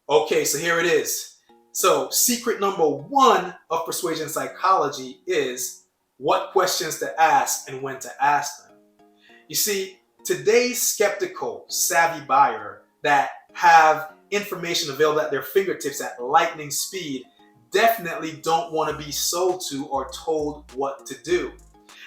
Okay, so here it is. So secret number one of persuasion psychology is what questions to ask and when to ask them. You see, today's skeptical, savvy buyer that have information available at their fingertips at lightning speed definitely don't want to be sold to or told what to do.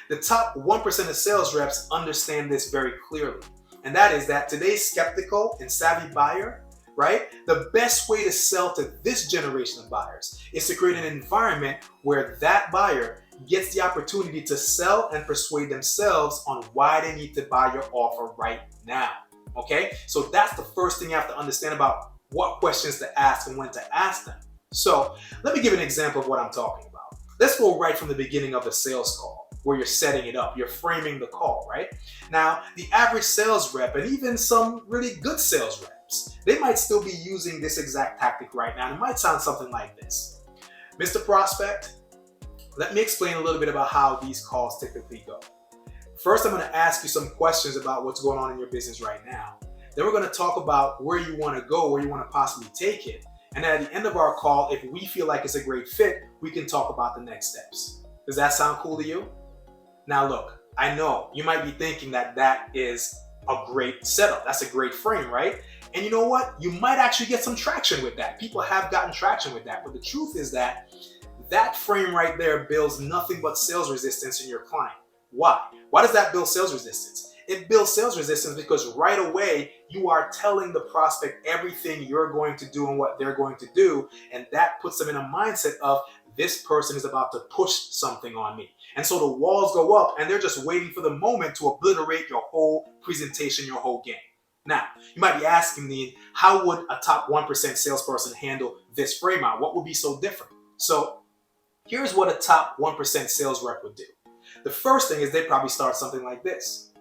The top 1% of sales reps understand this very clearly. And that is that today's skeptical and savvy buyer, right? The best way to sell to this generation of buyers is to create an environment where that buyer gets the opportunity to sell and persuade themselves on why they need to buy your offer right now. Okay? So that's the first thing you have to understand about what questions to ask and when to ask them. So let me give an example of what I'm talking about. Let's go right from the beginning of the sales call where you're setting it up. You're framing the call, right? Now, the average sales rep and even some really good sales reps, they might still be using this exact tactic right now. And it might sound something like this. Mr. Prospect, let me explain a little bit about how these calls typically go. First, I'm going to ask you some questions about what's going on in your business right now. Then we're going to talk about where you want to go, where you want to possibly take it. And then at the end of our call, if we feel like it's a great fit, we can talk about the next steps. Does that sound cool to you? Now look, I know you might be thinking that that is a great setup. That's a great frame, right? And you know what? You might actually get some traction with that. People have gotten traction with that. But the truth is that that frame right there builds nothing but sales resistance in your client. Why? Why does that build sales resistance? It builds sales resistance because right away you are telling the prospect everything you're going to do and what they're going to do. And that puts them in a mindset of this person is about to push something on me. And so the walls go up and they're just waiting for the moment to obliterate your whole presentation, your whole game. Now, you might be asking me, how would a top 1% salesperson handle this frame out? What would be so different? So here's what a top 1% sales rep would do. The first thing is they'd probably start something like this.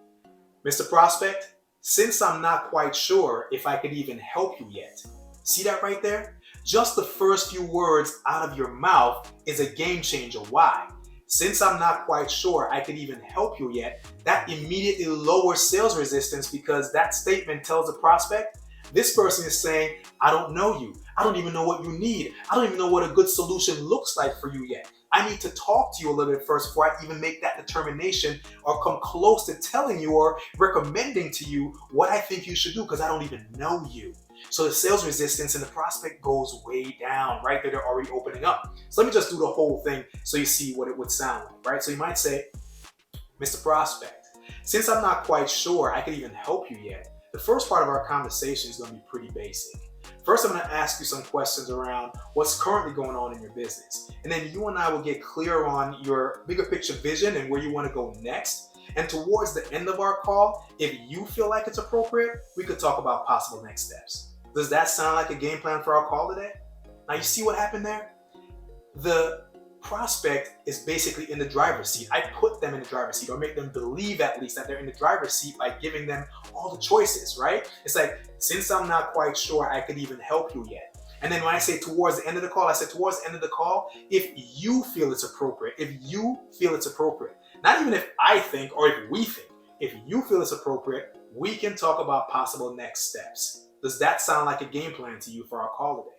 Mr. Prospect, since I'm not quite sure if I could even help you yet. See that right there? Just the first few words out of your mouth is a game changer. Why? Since I'm not quite sure I could even help you yet, that immediately lowers sales resistance because that statement tells the prospect, this person is saying, I don't know you. I don't even know what you need. I don't even know what a good solution looks like for you yet. I need to talk to you a little bit first before I even make that determination or come close to telling you or recommending to you what I think you should do because I don't even know you. So the sales resistance and the prospect goes way down, right? They're already opening up. So let me just do the whole thing so you see what it would sound like, right? So you might say, Mr. Prospect, since I'm not quite sure I can even help you yet, the first part of our conversation is going to be pretty basic. First, I'm going to ask you some questions around what's currently going on in your business. And then you and I will get clear on your bigger picture vision and where you want to go next. And towards the end of our call, if you feel like it's appropriate, we could talk about possible next steps. Does that sound like a game plan for our call today? Now you see what happened there? The prospect is basically in the driver's seat. I put them in the driver's seat or make them believe at least that they're in the driver's seat by giving them all the choices, right? It's like, since I'm not quite sure I could even help you yet. And then when I say towards the end of the call, I said towards the end of the call, if you feel it's appropriate, not even if I think or if we think, if you feel it's appropriate, we can talk about possible next steps. Does that sound like a game plan to you for our call today?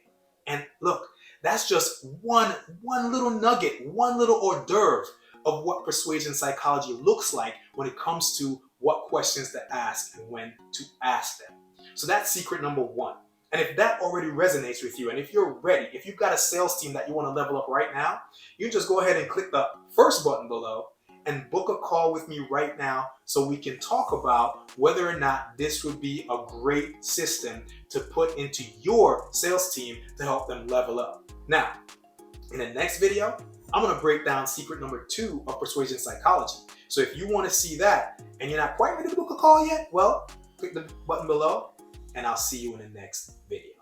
And look, that's just one little nugget, one little hors d'oeuvre of what persuasion psychology looks like when it comes to what questions to ask and when to ask them. So that's secret number one. And if that already resonates with you, and if you're ready, if you've got a sales team that you want to level up right now, you just go ahead and click the first button below and book a call with me right now so we can talk about whether or not this would be a great system to put into your sales team to help them level up. Now, in the next video, I'm going to break down secret number 2 of persuasion psychology. So if you want to see that and you're not quite ready to book a call yet, well, click the button below and I'll see you in the next video.